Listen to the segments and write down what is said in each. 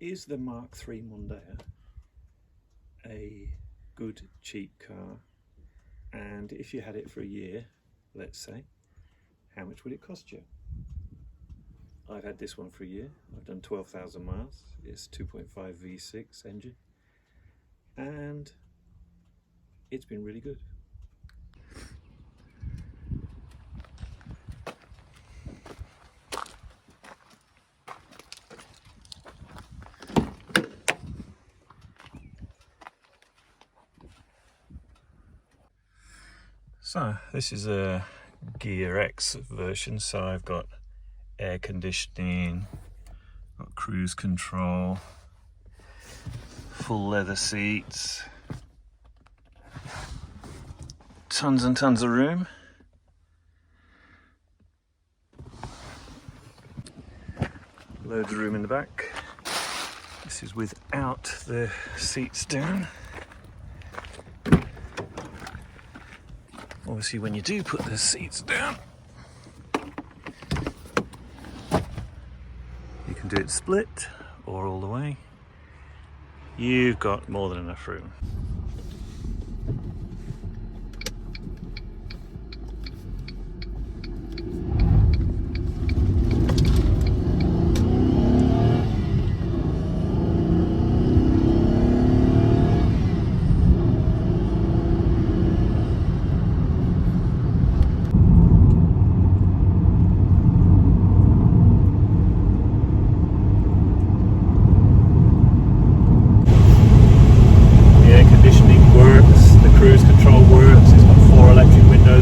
Is the Mk3 Mondeo a good cheap car? And if you had it for a year, let's say, how much would it cost you? I've had this one for a year. I've done 12,000 miles. It's 2.5 V6 engine, and it's been really good. So this is a Ghia X version, so I've got air conditioning, got cruise control, full leather seats, tons and tons of room. Loads of room in the back. This is without the seats down. Obviously, when you do put the seats down, you can do it split or all the way. You've got more than enough room.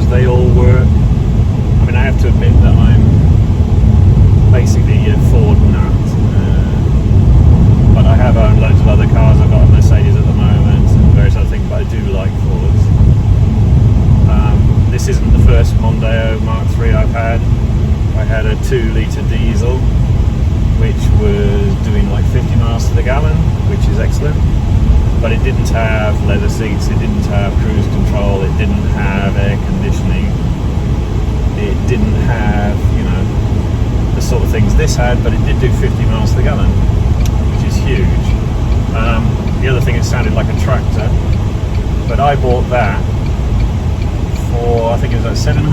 They all work. I mean, I have to admit that I'm basically a Ford nut, but I have owned loads of other cars. I've got a Mercedes at the moment and various other things, but I do like Fords. This isn't the first Mondeo Mk3 I've had. I had a 2-litre diesel, which was doing like 50 miles to the gallon, which is excellent. But it didn't have leather seats, it didn't have cruise control, it didn't have air conditioning, it didn't have, you know, the sort of things this had, but it did do 50 miles to the gallon, which is huge. The other thing, it sounded like a tractor, but I bought that for, I think it was like £700.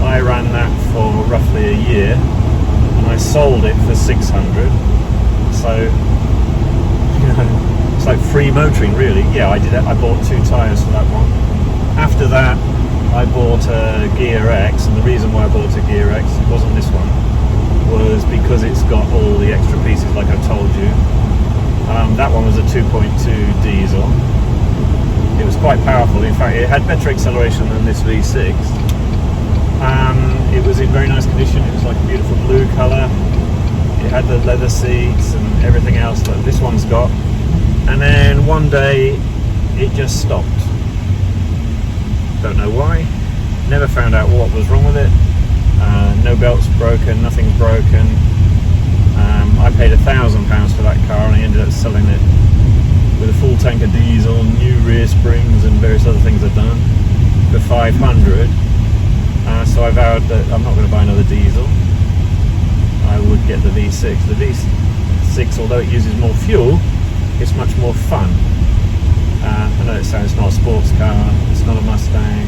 I ran that for roughly a year, and I sold it for 600. So, it's like free motoring, really. Yeah, I did it. I bought 2 tyres for that one. After that, I bought a Ghia X, and the reason why I bought a Ghia X, it wasn't this one, was because it's got all the extra pieces, like I told you. That one was a 2.2 diesel. It was quite powerful. In fact, it had better acceleration than this V6. It was in very nice condition. It was like a beautiful blue colour. It had the leather seats and everything else that this one's got. And then one day it just stopped. Don't know why. Never found out what was wrong with it. No belts broken, nothing's broken. I paid £1,000 for that car, and I ended up selling it with a full tank of diesel, new rear springs and various other things I've done for 500. So I vowed that I'm not going to buy another diesel. I would get the V6. The V6, although it uses more fuel, it's much more fun. I know it's not a sports car, it's not a Mustang,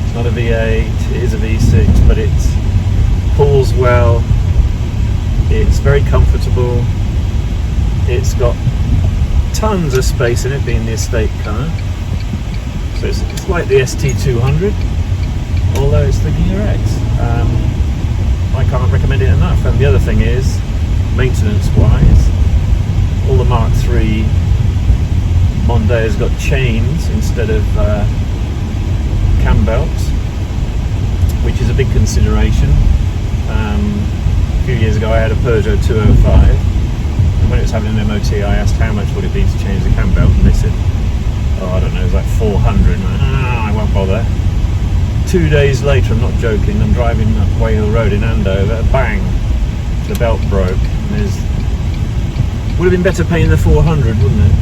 it's not a V8, it is a V6, but it pulls well, it's very comfortable, it's got tons of space in it, being the estate car. So it's like the ST200, although it's the Ghia X. I can't recommend it enough. And the other thing is, maintenance wise, all the Mk3 Mondeo's got chains instead of cam belts, which is a big consideration. A few years ago I had a Peugeot 205, and when it was having an MOT I asked how much would it be to change the cam belt, and they said, oh, I don't know, it was like 400. And I won't bother. 2 days later, I'm not joking, I'm driving up Wayhill Road in Andover, bang, the belt broke. And would have been better paying the 400, wouldn't it?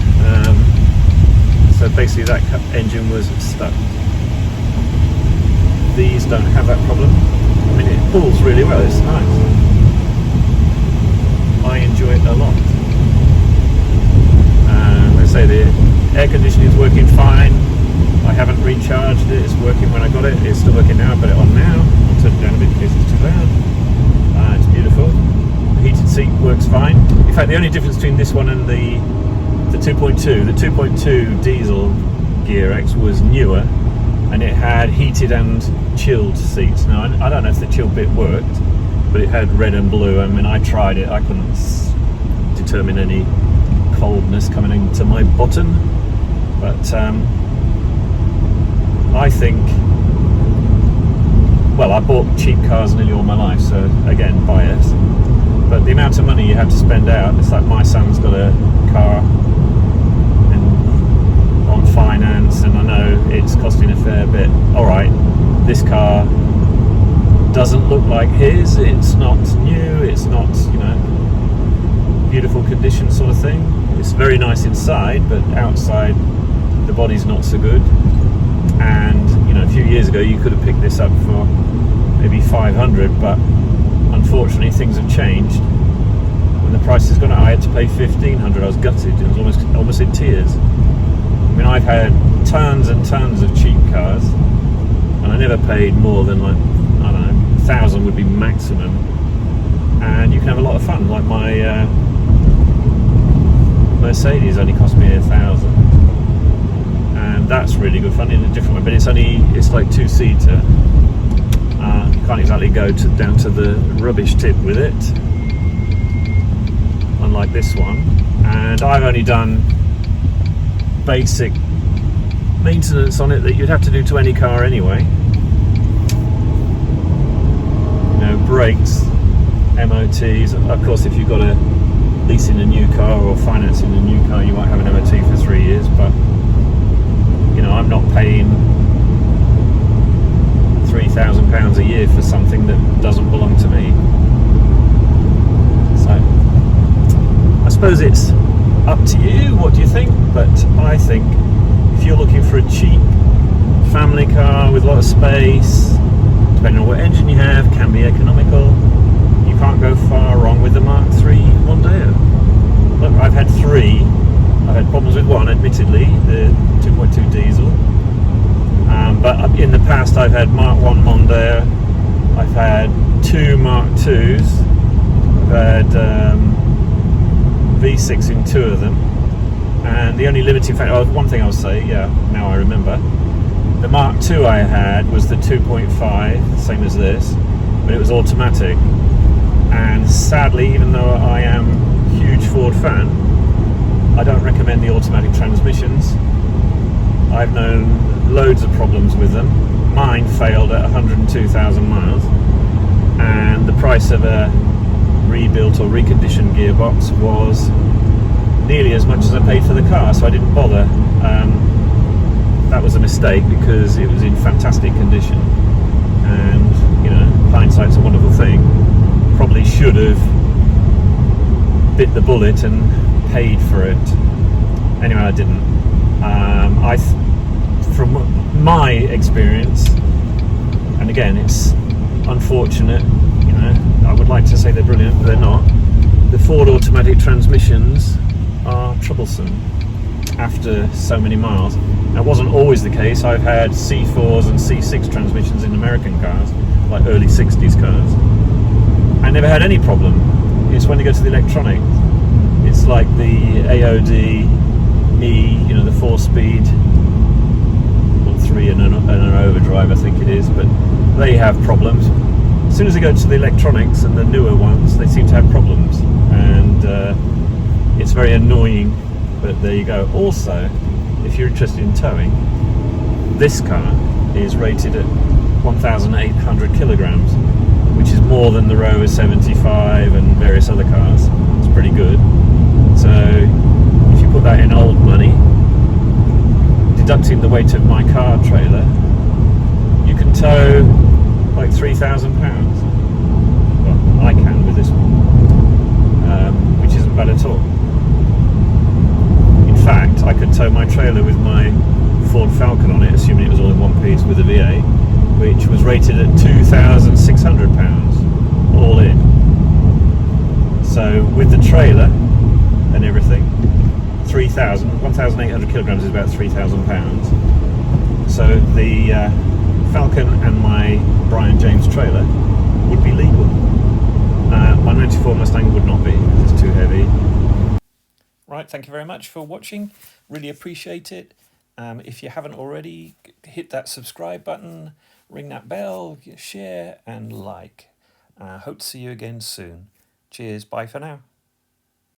So basically that engine was stuck. These don't have that problem. I mean, it pulls really well, it's nice. I enjoy it charged it. It's working when I got it. It's still working now. I put it on now. I'll turn it down a bit in case it's too loud. It's beautiful. The heated seat works fine. In fact, the only difference between this one and the 2.2, the 2.2 diesel Ghia X was newer, and it had heated and chilled seats. Now, I don't know if the chill bit worked, but it had red and blue. I mean, I tried it. I couldn't determine any coldness coming into my bottom, but I think, well, I bought cheap cars nearly all my life, so again, bias, but the amount of money you have to spend out, it's like my son's got a car on finance, and I know it's costing a fair bit. Alright, this car doesn't look like his, it's not new, it's not, you know, beautiful condition sort of thing. It's very nice inside, but outside the body's not so good. And you know, a few years ago you could have picked this up for maybe 500, but unfortunately things have changed. When the price has gone up, I had to pay 1,500. I was gutted. It was almost in tears. I mean, I've had tons and tons of cheap cars, and I never paid more than, like, I don't know, 1,000 would be maximum, and you can have a lot of fun. Like my Mercedes only cost me 1,000, and that's really good fun in a different way. But it's like two-seater. Can't exactly go down to the rubbish tip with it, unlike this one. And I've only done basic maintenance on it that you'd have to do to any car anyway. You know, brakes, MOTs. Of course, if you've got a leasing a new car or financing a new car, you might have an MOT for 3 years, but you know, I'm not paying £3,000 a year for something that doesn't belong to me. So I suppose it's up to you. What do you think? But I think if you're looking for a cheap family car with a lot of space, depending on what engine you have, can be economical, you can't go far wrong with the Mk3 Mondeo. Look, I've had three. I've had problems with one, admittedly, the 2.2 diesel. But in the past I've had Mark 1 Mondeo, I've had two Mark 2s, I've had V6 in two of them, and the only limiting factor, one thing I'll say, yeah, now I remember, the Mark 2 I had was the 2.5, same as this, but it was automatic, and sadly, even though I am a huge Ford fan, I don't recommend the automatic transmissions. I've known loads of problems with them. Mine failed at 102,000 miles, and the price of a rebuilt or reconditioned gearbox was nearly as much as I paid for the car, so I didn't bother. That was a mistake because it was in fantastic condition, and you know, hindsight's a wonderful thing. Probably should have bit the bullet and paid for it. Anyway, I didn't. From my experience, and again, it's unfortunate, you know, I would like to say they're brilliant, but they're not. The Ford automatic transmissions are troublesome after so many miles. That wasn't always the case. I've had C4s and C6 transmissions in American cars, like early 60s cars. I never had any problem. It's when you go to the electronics. It's like the AOD E, you know, the 4-speed, well, 3 and an overdrive, I think it is, but they have problems. As soon as they go to the electronics and the newer ones, they seem to have problems, and it's very annoying, but there you go. Also, if you're interested in towing, this car is rated at 1,800 kilograms, which is more than the Rover 75 and various other cars. It's pretty good. So if you put that in old money, deducting the weight of my car trailer, you can tow like £3,000. Well, I can with this one, which isn't bad at all. In fact, I could tow my trailer with my Ford Falcon on it, assuming it was all in one piece with a V8, which was rated at £2,600 all in. So with the trailer and everything, 1,800 kilograms is about £3,000. So the Falcon and my Brian James trailer would be legal. My 94 Mustang would not be, it's too heavy. Right, thank you very much for watching, really appreciate it. If you haven't already, hit that subscribe button, ring that bell, share and like. Hope to see you again soon. Cheers, bye for now.